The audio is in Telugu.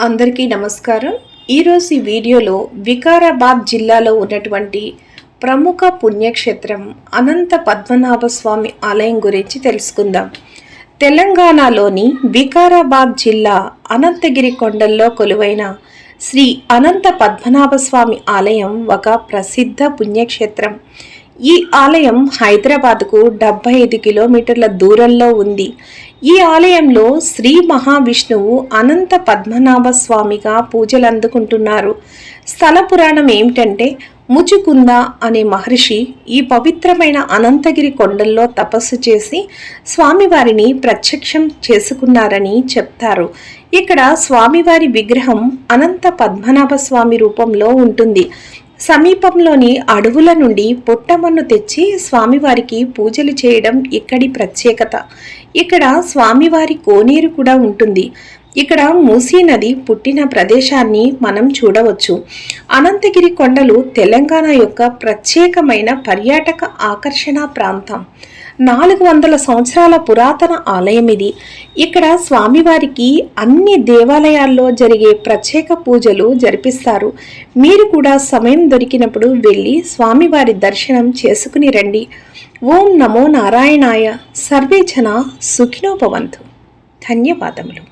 అందరికీ నమస్కారం. ఈరోజు ఈ వీడియోలో వికారాబాద్ జిల్లాలో ఉన్నటువంటి ప్రముఖ పుణ్యక్షేత్రం అనంత పద్మనాభ స్వామి ఆలయం గురించి తెలుసుకుందాం. తెలంగాణలోని వికారాబాద్ జిల్లా అనంతగిరి కొండల్లో కొలువైన శ్రీ అనంత పద్మనాభ స్వామి ఆలయం ఒక ప్రసిద్ధ పుణ్యక్షేత్రం. ఈ ఆలయం హైదరాబాద్కు 75 కిలోమీటర్ల దూరంలో ఉంది. ఈ ఆలయంలో శ్రీ మహావిష్ణువు అనంత పద్మనాభ స్వామిగా పూజలు అందుకుంటున్నారు. స్థల పురాణం ఏమిటంటే, ముచుకుంద అనే మహర్షి ఈ పవిత్రమైన అనంతగిరి కొండల్లో తపస్సు చేసి స్వామివారిని ప్రత్యక్షం చేసుకున్నారని చెప్తారు. ఇక్కడ స్వామివారి విగ్రహం అనంత పద్మనాభ స్వామి రూపంలో ఉంటుంది. సమీపంలోని అడవుల నుండి పుట్టమన్ను తెచ్చి స్వామివారికి పూజలు చేయడం ఇక్కడి ప్రత్యేకత. ఇక్కడ స్వామివారి కోనేరు కూడా ఉంటుంది. ఇక్కడ మూసీ నది పుట్టిన ప్రదేశాన్ని మనం చూడవచ్చు. అనంతగిరి కొండలు తెలంగాణ యొక్క ప్రత్యేకమైన పర్యాటక ఆకర్షణ ప్రాంతం. 400 సంవత్సరాల పురాతన ఆలయం ఇది. ఇక్కడ స్వామివారికి అన్ని దేవాలయాల్లో జరిగే ప్రత్యేక పూజలు జరిపిస్తారు. మీరు కూడా సమయం దొరికినప్పుడు వెళ్ళి స్వామివారి దర్శనం చేసుకుని రండి. ఓం నమో నారాయణాయ. సర్వే జన సుఖినో భవంతు. ధన్యవాదములు.